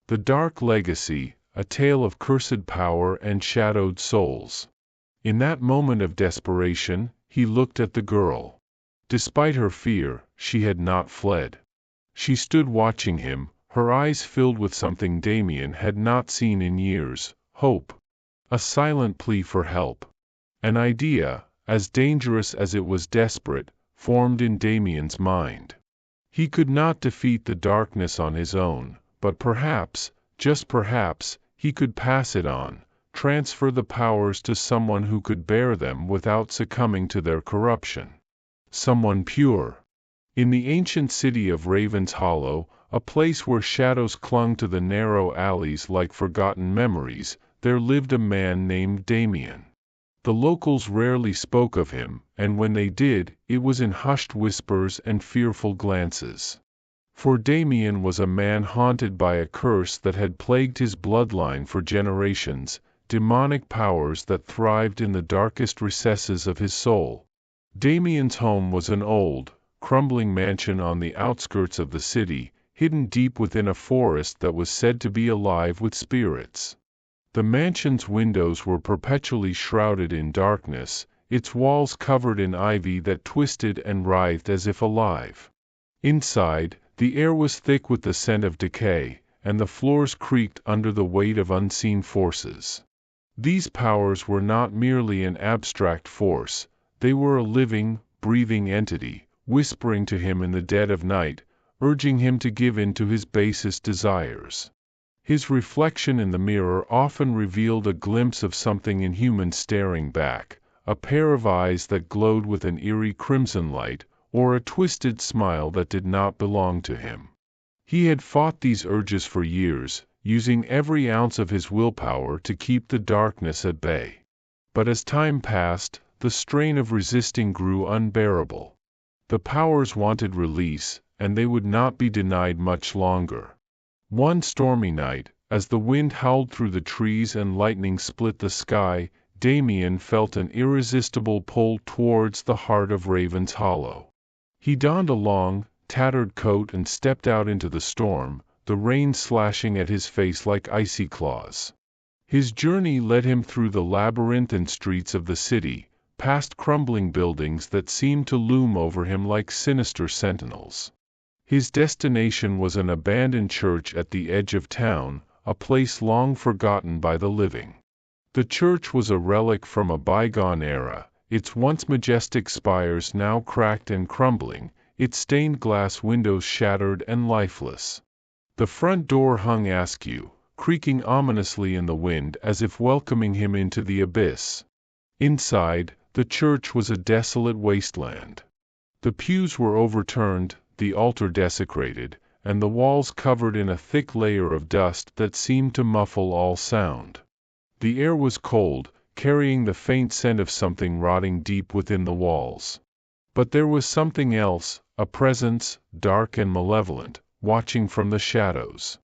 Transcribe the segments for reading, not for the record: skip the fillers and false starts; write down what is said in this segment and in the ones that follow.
The Dark Legacy, a tale of cursed power and shadowed souls. In that moment of desperation, he looked at the girl. Despite her fear, she had not fled. She stood watching him, her eyes filled with something Damien had not seen in years: hope. A silent plea for help. An idea, as dangerous as it was desperate, formed in Damien's mind. He could not defeat the darkness on his own, but perhaps, just perhaps, he could pass it on, transfer the powers to someone who could bear them without succumbing to their corruption. Someone pure. In the ancient city of Raven's Hollow, a place where shadows clung to the narrow alleys like forgotten memories, there lived a man named Damien. The locals rarely spoke of him, and when they did, it was in hushed whispers and fearful glances. For Damien was a man haunted by a curse that had plagued his bloodline for generations, demonic powers that thrived in the darkest recesses of his soul. Damien's home was an old, crumbling mansion on the outskirts of the city, hidden deep within a forest that was said to be alive with spirits. The mansion's windows were perpetually shrouded in darkness, its walls covered in ivy that twisted and writhed as if alive. Inside, the air was thick with the scent of decay, and the floors creaked under the weight of unseen forces. These powers were not merely an abstract force, they were a living, breathing entity, whispering to him in the dead of night, urging him to give in to his basest desires. His reflection in the mirror often revealed a glimpse of something inhuman staring back, a pair of eyes that glowed with an eerie crimson light, or a twisted smile that did not belong to him. He had fought these urges for years, using every ounce of his willpower to keep the darkness at bay. But as time passed, the strain of resisting grew unbearable. The powers wanted release, and they would not be denied much longer. One stormy night, as the wind howled through the trees and lightning split the sky, Damien felt an irresistible pull towards the heart of Raven's Hollow. He donned a long, tattered coat and stepped out into the storm, the rain slashing at his face like icy claws. His journey led him through the labyrinthine streets of the city, past crumbling buildings that seemed to loom over him like sinister sentinels. His destination was an abandoned church at the edge of town, a place long forgotten by the living. The church was a relic from a bygone era, its once majestic spires now cracked and crumbling, its stained glass windows shattered and lifeless. The front door hung askew, creaking ominously in the wind as if welcoming him into the abyss. Inside, the church was a desolate wasteland. The pews were overturned, the altar desecrated, and the walls covered in a thick layer of dust that seemed to muffle all sound. The air was cold, carrying the faint scent of something rotting deep within the walls. But there was something else, a presence, dark and malevolent, watching from the shadows.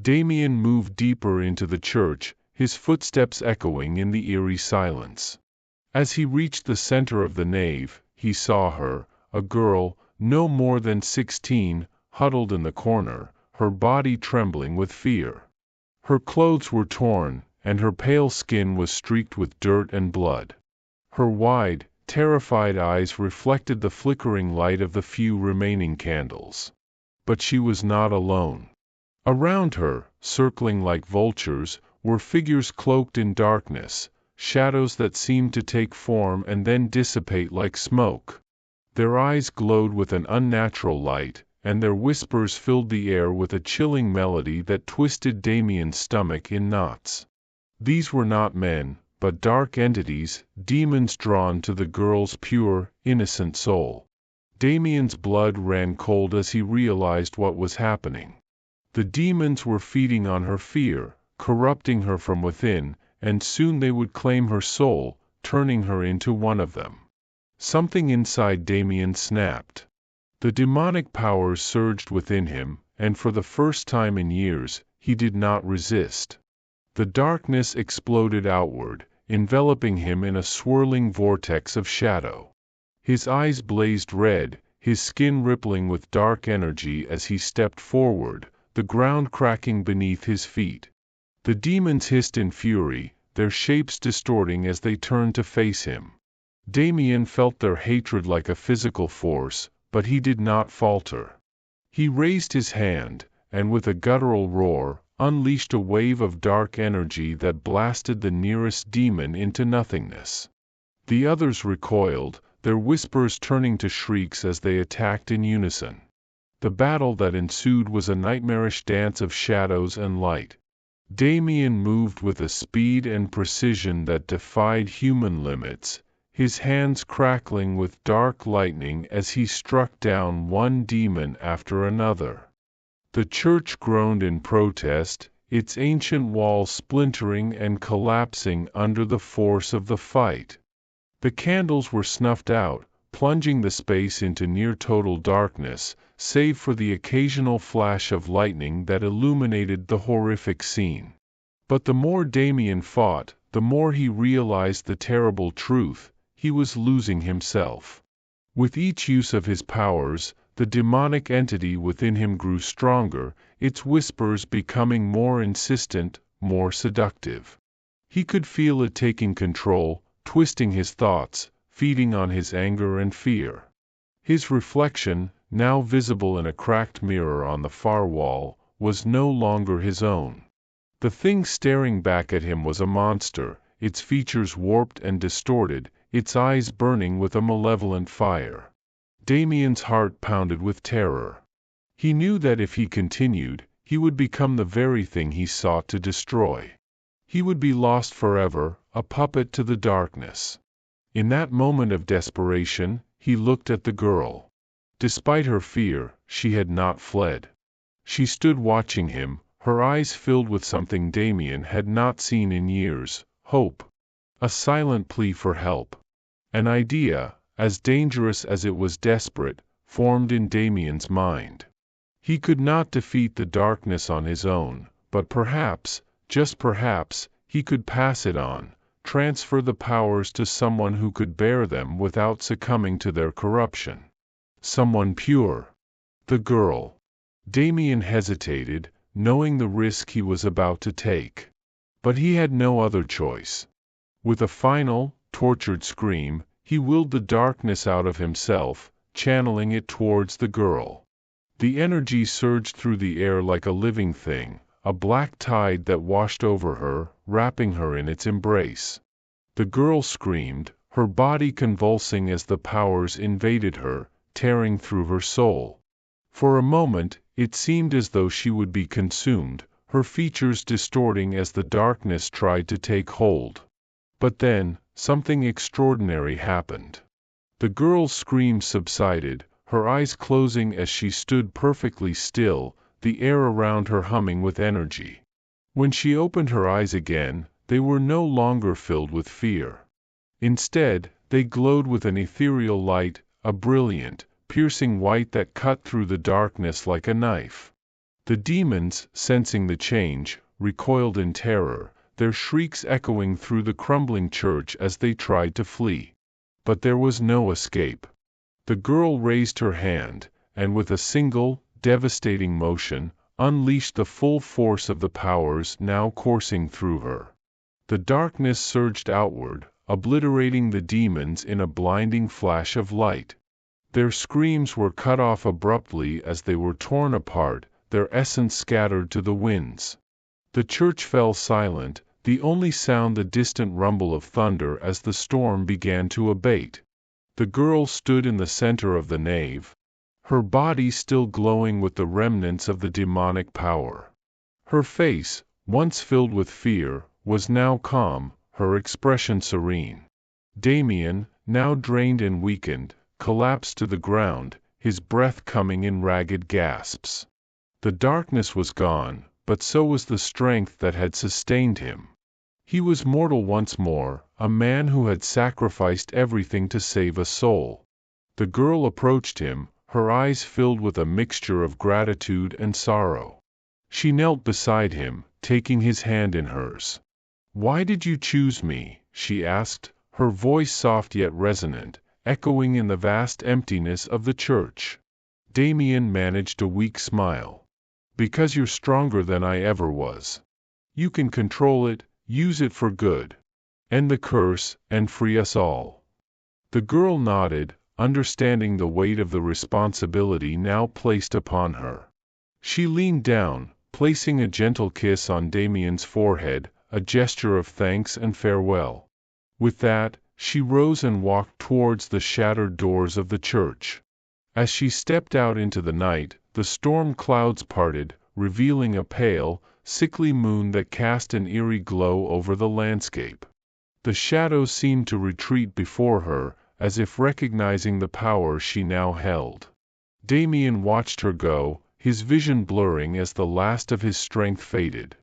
Damien moved deeper into the church, his footsteps echoing in the eerie silence. As he reached the center of the nave, he saw her, a girl, no more than 16, huddled in the corner, her body trembling with fear. Her clothes were torn, and her pale skin was streaked with dirt and blood. Her wide, terrified eyes reflected the flickering light of the few remaining candles. But she was not alone. Around her, circling like vultures, were figures cloaked in darkness, shadows that seemed to take form and then dissipate like smoke. Their eyes glowed with an unnatural light, and their whispers filled the air with a chilling melody that twisted Damien's stomach in knots. These were not men, but dark entities, demons drawn to the girl's pure, innocent soul. Damien's blood ran cold as he realized what was happening. The demons were feeding on her fear, corrupting her from within, and soon they would claim her soul, turning her into one of them. Something inside Damien snapped. The demonic powers surged within him, and for the first time in years, he did not resist. The darkness exploded outward, enveloping him in a swirling vortex of shadow. His eyes blazed red, his skin rippling with dark energy as he stepped forward, the ground cracking beneath his feet. The demons hissed in fury, their shapes distorting as they turned to face him. Damien felt their hatred like a physical force, but he did not falter. He raised his hand, and with a guttural roar, unleashed a wave of dark energy that blasted the nearest demon into nothingness. The others recoiled, their whispers turning to shrieks as they attacked in unison. The battle that ensued was a nightmarish dance of shadows and light. Damien moved with a speed and precision that defied human limits, his hands crackling with dark lightning as he struck down one demon after another. The church groaned in protest, its ancient walls splintering and collapsing under the force of the fight. The candles were snuffed out, plunging the space into near-total darkness, save for the occasional flash of lightning that illuminated the horrific scene. But the more Damien fought, the more he realized the terrible truth: he was losing himself. With each use of his powers, the demonic entity within him grew stronger, its whispers becoming more insistent, more seductive. He could feel it taking control, twisting his thoughts, feeding on his anger and fear. His reflection, now visible in a cracked mirror on the far wall, was no longer his own. The thing staring back at him was a monster, its features warped and distorted, its eyes burning with a malevolent fire. Damien's heart pounded with terror. He knew that if he continued, he would become the very thing he sought to destroy. He would be lost forever, a puppet to the darkness. In that moment of desperation, he looked at the girl. Despite her fear, she had not fled. She stood watching him, her eyes filled with something Damien had not seen in years: hope. A silent plea for help. An idea, as dangerous as it was desperate, formed in Damien's mind. He could not defeat the darkness on his own, but perhaps, just perhaps, he could pass it on, transfer the powers to someone who could bear them without succumbing to their corruption. Someone pure. The girl. Damien hesitated, knowing the risk he was about to take. But he had no other choice. With a final, tortured scream, he willed the darkness out of himself, channeling it towards the girl. The energy surged through the air like a living thing, a black tide that washed over her, wrapping her in its embrace. The girl screamed, her body convulsing as the powers invaded her, tearing through her soul. For a moment, it seemed as though she would be consumed, her features distorting as the darkness tried to take hold. But then, something extraordinary happened. The girl's screams subsided, her eyes closing as she stood perfectly still, the air around her humming with energy. When she opened her eyes again, they were no longer filled with fear. Instead, they glowed with an ethereal light, a brilliant, piercing white that cut through the darkness like a knife. The demons, sensing the change, recoiled in terror, their shrieks echoing through the crumbling church as they tried to flee. But there was no escape. The girl raised her hand, and with a single, devastating motion, unleashed the full force of the powers now coursing through her. The darkness surged outward, obliterating the demons in a blinding flash of light. Their screams were cut off abruptly as they were torn apart, their essence scattered to the winds. The church fell silent, the only sound the distant rumble of thunder as the storm began to abate. The girl stood in the center of the nave, her body still glowing with the remnants of the demonic power. Her face, once filled with fear, was now calm, her expression serene. Damien, now drained and weakened, collapsed to the ground, his breath coming in ragged gasps. The darkness was gone, but so was the strength that had sustained him. He was mortal once more, a man who had sacrificed everything to save a soul. The girl approached him, her eyes filled with a mixture of gratitude and sorrow. She knelt beside him, taking his hand in hers. "Why did you choose me?" she asked, her voice soft yet resonant, echoing in the vast emptiness of the church. Damien managed a weak smile. Because you're stronger than I ever was. You can control it, use it for good. End the curse, and free us all." The girl nodded, understanding the weight of the responsibility now placed upon her. She leaned down, placing a gentle kiss on Damien's forehead, a gesture of thanks and farewell. With that, she rose and walked towards the shattered doors of the church. As she stepped out into the night, the storm clouds parted, revealing a pale, sickly moon that cast an eerie glow over the landscape. The shadows seemed to retreat before her, as if recognizing the power she now held. Damien watched her go, his vision blurring as the last of his strength faded.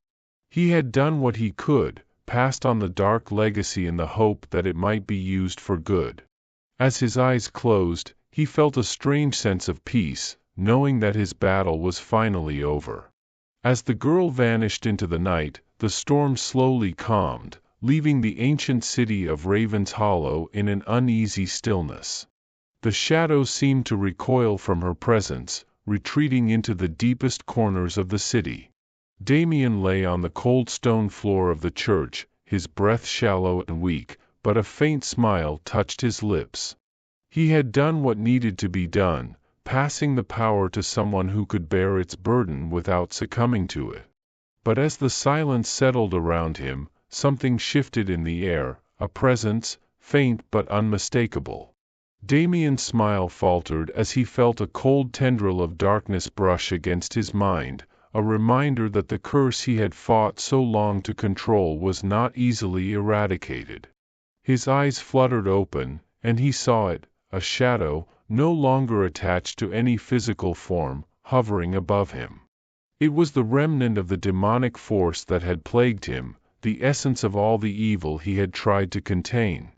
He had done what he could, passed on the dark legacy in the hope that it might be used for good. As his eyes closed, he felt a strange sense of peace, knowing that his battle was finally over. As the girl vanished into the night, the storm slowly calmed, leaving the ancient city of Raven's Hollow in an uneasy stillness. The shadows seemed to recoil from her presence, retreating into the deepest corners of the city. Damien lay on the cold stone floor of the church, his breath shallow and weak, but a faint smile touched his lips. He had done what needed to be done, passing the power to someone who could bear its burden without succumbing to it. But as the silence settled around him, something shifted in the air, a presence, faint but unmistakable. Damien's smile faltered as he felt a cold tendril of darkness brush against his mind, a reminder that the curse he had fought so long to control was not easily eradicated. His eyes fluttered open, and he saw it, a shadow, no longer attached to any physical form, hovering above him. It was the remnant of the demonic force that had plagued him, the essence of all the evil he had tried to contain.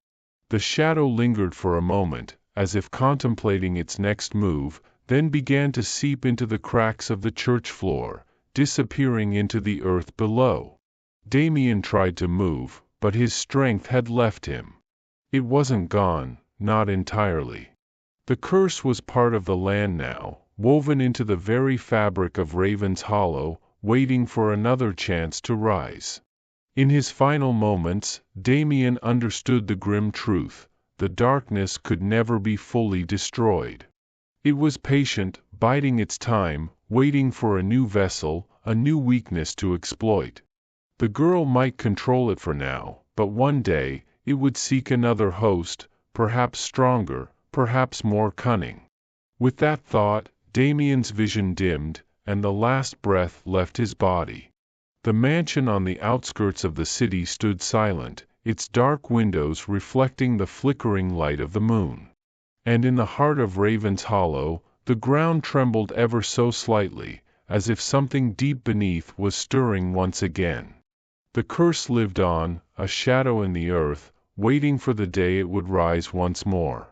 The shadow lingered for a moment, as if contemplating its next move, then began to seep into the cracks of the church floor, disappearing into the earth below. Damien tried to move, but his strength had left him. It wasn't gone, not entirely. The curse was part of the land now, woven into the very fabric of Raven's Hollow, waiting for another chance to rise. In his final moments, Damien understood the grim truth: the darkness could never be fully destroyed. It was patient, biding its time, waiting for a new vessel, a new weakness to exploit. The girl might control it for now, but one day, it would seek another host, perhaps stronger, perhaps more cunning. With that thought, Damien's vision dimmed, and the last breath left his body. The mansion on the outskirts of the city stood silent, its dark windows reflecting the flickering light of the moon. And in the heart of Raven's Hollow, the ground trembled ever so slightly, as if something deep beneath was stirring once again. The curse lived on, a shadow in the earth, waiting for the day it would rise once more.